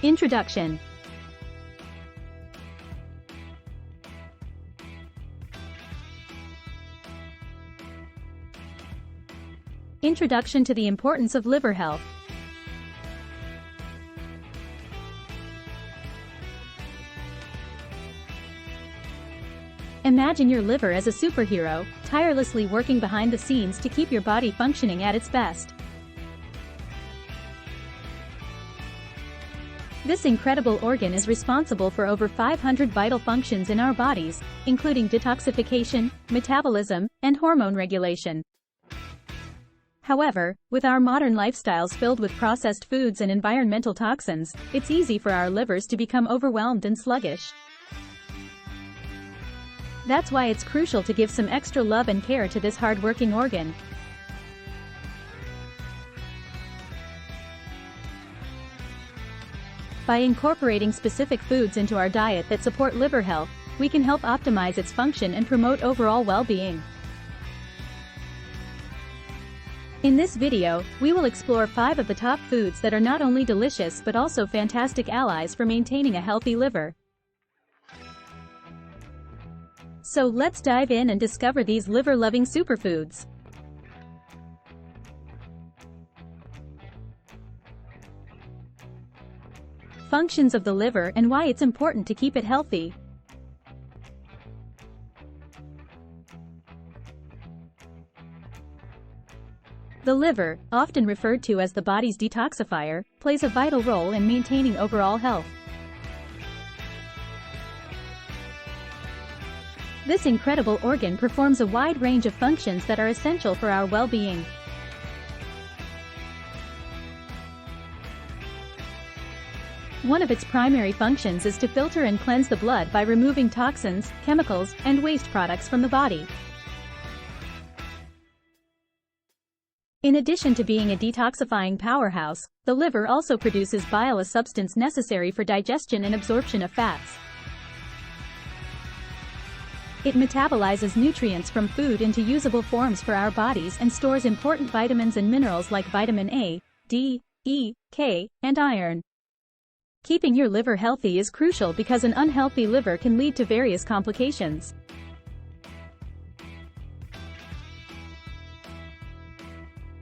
Introduction. Introduction to the importance of liver health. Imagine your liver as a superhero, tirelessly working behind the scenes to keep your body functioning at its best. This incredible organ is responsible for over 500 vital functions in our bodies, including detoxification, metabolism, and hormone regulation. However, with our modern lifestyles filled with processed foods and environmental toxins, it's easy for our livers to become overwhelmed and sluggish. That's why it's crucial to give some extra love and care to this hardworking organ. By incorporating specific foods into our diet that support liver health, we can help optimize its function and promote overall well-being. In this video, we will explore 5 of the top foods that are not only delicious but also fantastic allies for maintaining a healthy liver. So let's dive in and discover these liver-loving superfoods. Functions of the liver and why it's important to keep it healthy. The liver, often referred to as the body's detoxifier, plays a vital role in maintaining overall health. This incredible organ performs a wide range of functions that are essential for our well-being. One of its primary functions is to filter and cleanse the blood by removing toxins, chemicals, and waste products from the body. In addition to being a detoxifying powerhouse, the liver also produces bile, a substance necessary for digestion and absorption of fats. It metabolizes nutrients from food into usable forms for our bodies and stores important vitamins and minerals like vitamin A, D, E, K, and iron. Keeping your liver healthy is crucial because an unhealthy liver can lead to various complications.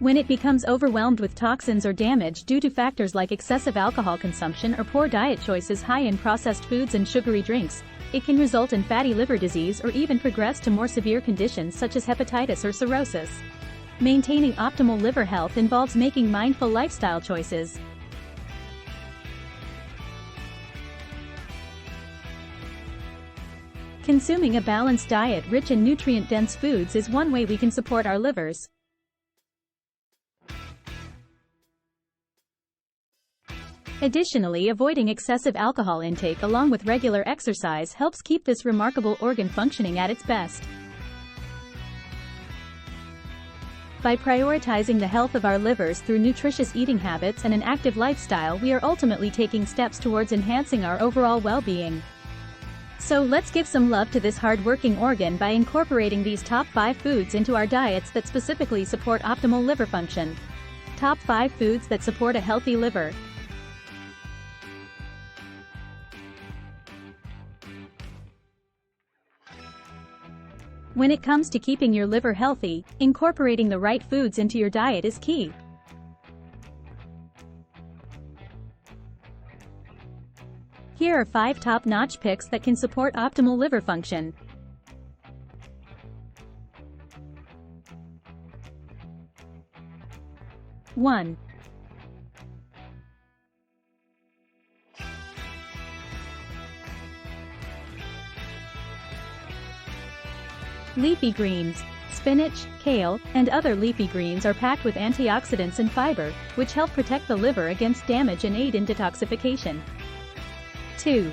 When it becomes overwhelmed with toxins or damage due to factors like excessive alcohol consumption or poor diet choices high in processed foods and sugary drinks, it can result in fatty liver disease or even progress to more severe conditions such as hepatitis or cirrhosis. Maintaining optimal liver health involves making mindful lifestyle choices. Consuming a balanced diet rich in nutrient-dense foods is one way we can support our livers. Additionally, avoiding excessive alcohol intake along with regular exercise helps keep this remarkable organ functioning at its best. By prioritizing the health of our livers through nutritious eating habits and an active lifestyle, we are ultimately taking steps towards enhancing our overall well-being. So let's give some love to this hardworking organ by incorporating these top 5 foods into our diets that specifically support optimal liver function. Top 5 foods that support a healthy liver. When it comes to keeping your liver healthy, incorporating the right foods into your diet is key. Here are 5 top-notch picks that can support optimal liver function. One. Leafy greens. Spinach, kale, and other leafy greens are packed with antioxidants and fiber, which help protect the liver against damage and aid in detoxification. 2.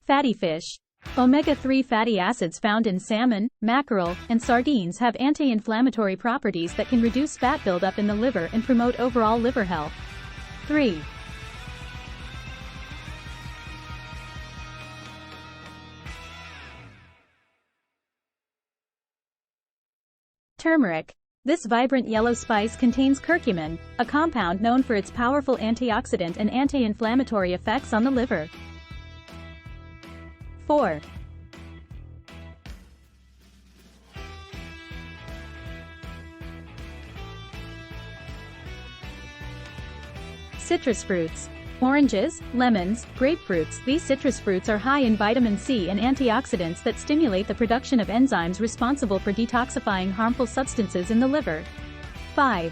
Fatty fish. Omega-3 fatty acids found in salmon, mackerel, and sardines have anti-inflammatory properties that can reduce fat buildup in the liver and promote overall liver health. 3. Turmeric. This vibrant yellow spice contains curcumin, a compound known for its powerful antioxidant and anti-inflammatory effects on the liver. 4. Citrus fruits. Oranges, lemons, grapefruits. These citrus fruits are high in vitamin C and antioxidants that stimulate the production of enzymes responsible for detoxifying harmful substances in the liver. 5.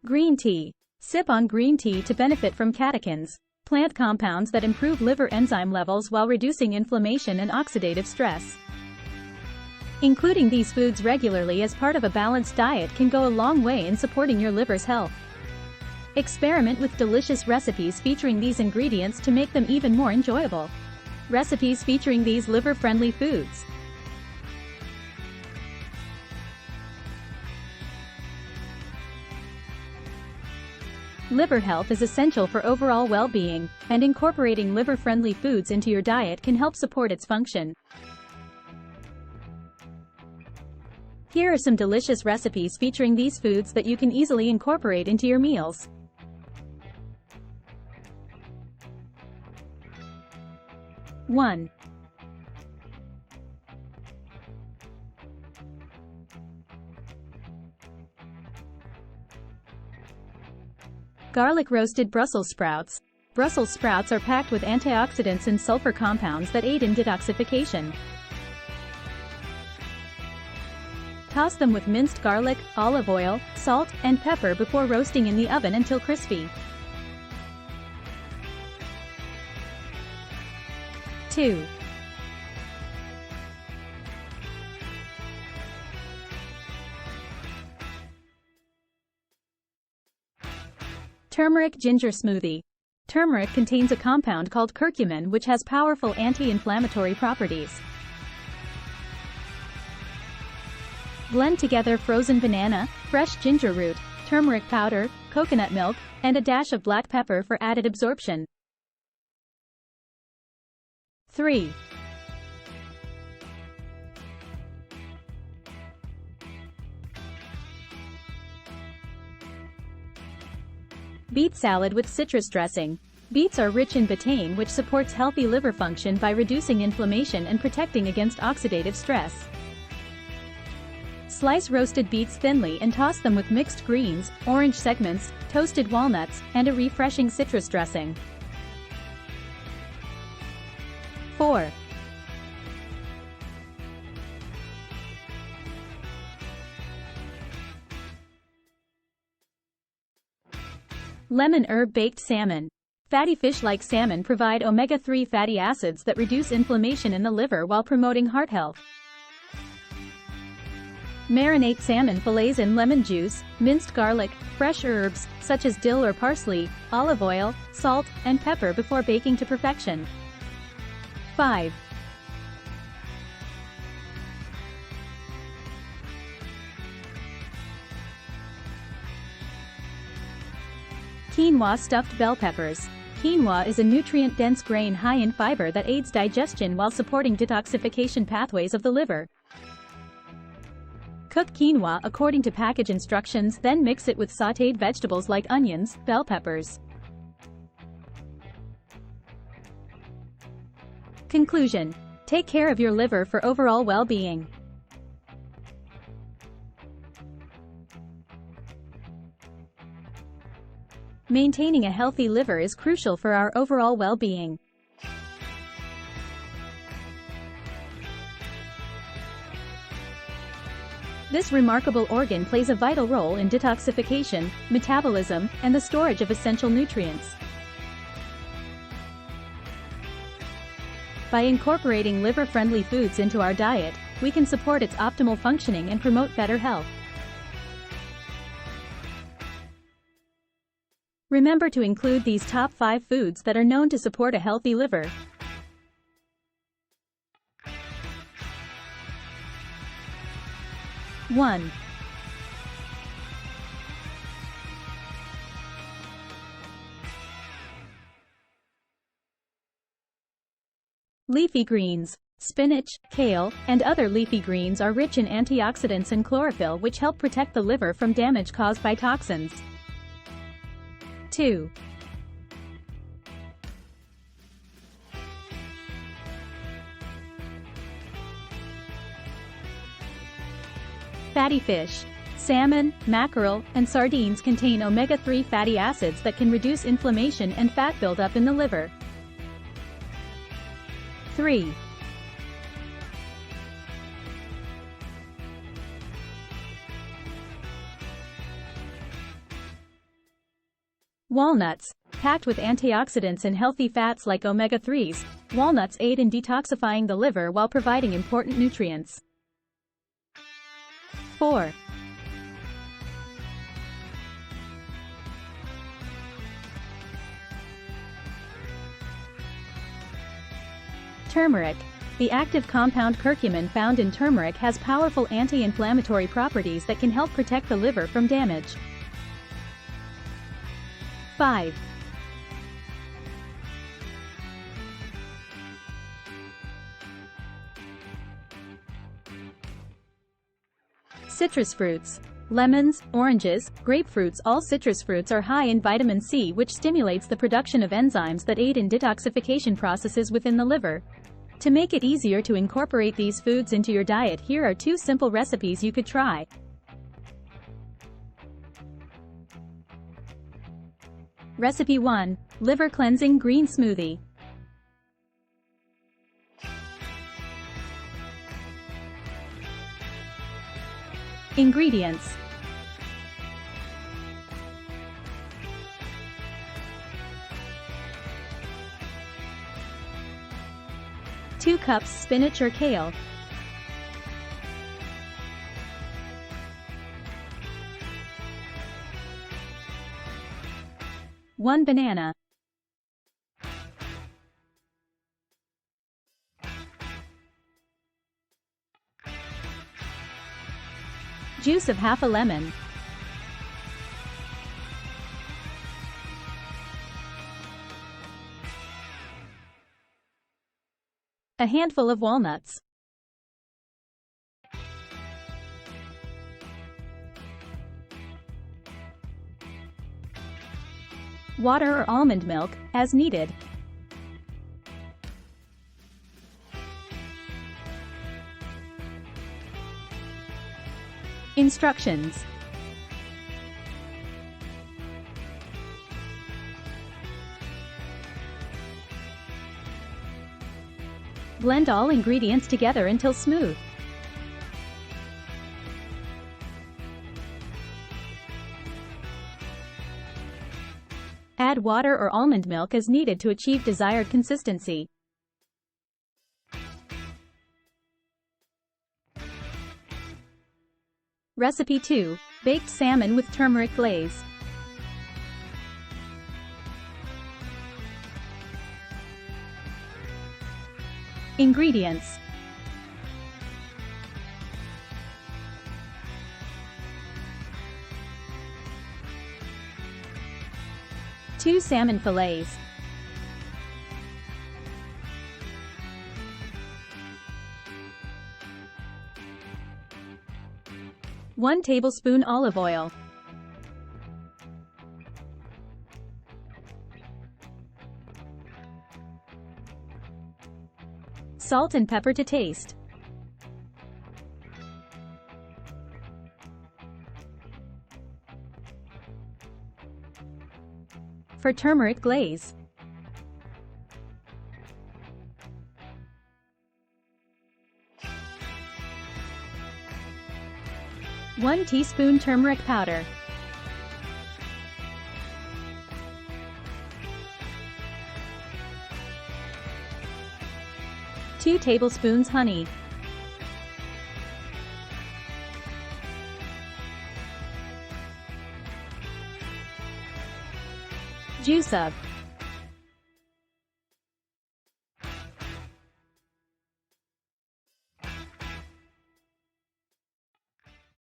Green tea. Sip on green tea to benefit from catechins, plant compounds that improve liver enzyme levels while reducing inflammation and oxidative stress. Including these foods regularly as part of a balanced diet can go a long way in supporting your liver's health. Experiment with delicious recipes featuring these ingredients to make them even more enjoyable. Recipes featuring these liver-friendly foods. Liver health is essential for overall well-being, and incorporating liver-friendly foods into your diet can help support its function. Here are some delicious recipes featuring these foods that you can easily incorporate into your meals. 1. Garlic roasted Brussels sprouts. Brussels sprouts are packed with antioxidants and sulfur compounds that aid in detoxification. Toss them with minced garlic, olive oil, salt, and pepper before roasting in the oven until crispy. 2. Turmeric ginger smoothie. Turmeric contains a compound called curcumin which has powerful anti-inflammatory properties. Blend together frozen banana, fresh ginger root, turmeric powder, coconut milk, and a dash of black pepper for added absorption. 3. Beet salad with citrus dressing. Beets are rich in betaine which supports healthy liver function by reducing inflammation and protecting against oxidative stress. Slice roasted beets thinly and toss them with mixed greens, orange segments, toasted walnuts, and a refreshing citrus dressing. 4. Lemon herb baked salmon. Fatty fish like salmon provide omega-3 fatty acids that reduce inflammation in the liver while promoting heart health. Marinate salmon fillets in lemon juice, minced garlic, fresh herbs, such as dill or parsley, olive oil, salt, and pepper before baking to perfection. 5. Quinoa stuffed bell peppers. Quinoa is a nutrient-dense grain high in fiber that aids digestion while supporting detoxification pathways of the liver. Cook quinoa according to package instructions, then mix it with sautéed vegetables like onions, bell peppers. Conclusion: take care of your liver for overall well-being. Maintaining a healthy liver is crucial for our overall well-being. This remarkable organ plays a vital role in detoxification, metabolism, and the storage of essential nutrients. By incorporating liver-friendly foods into our diet, we can support its optimal functioning and promote better health. Remember to include these top 5 foods that are known to support a healthy liver. 1. Leafy greens. Spinach, kale, and other leafy greens are rich in antioxidants and chlorophyll, which help protect the liver from damage caused by toxins. 2. Fatty fish. Salmon, mackerel, and sardines contain omega-3 fatty acids that can reduce inflammation and fat buildup in the liver. 3. Walnuts. Packed with antioxidants and healthy fats like omega-3s, walnuts aid in detoxifying the liver while providing important nutrients. 4. Turmeric. The active compound curcumin found in turmeric has powerful anti-inflammatory properties that can help protect the liver from damage. 5. Citrus fruits. Lemons, oranges, grapefruits. All citrus fruits are high in vitamin C, which stimulates the production of enzymes that aid in detoxification processes within the liver. To make it easier to incorporate these foods into your diet, here are 2 simple recipes you could try. Recipe 1. Liver Cleansing Green Smoothie. Ingredients. 2 cups spinach or kale. 1 banana. Juice of half a lemon. A handful of walnuts. Water or almond milk, as needed. Instructions. Blend all ingredients together until smooth. Add water or almond milk as needed to achieve desired consistency. Recipe 2. Baked salmon with turmeric glaze. Ingredients. 2 salmon fillets. 1 tablespoon olive oil. 1 salt and pepper to taste. 1 turmeric glaze. 1 teaspoon turmeric powder. 2 tablespoons honey. Juice of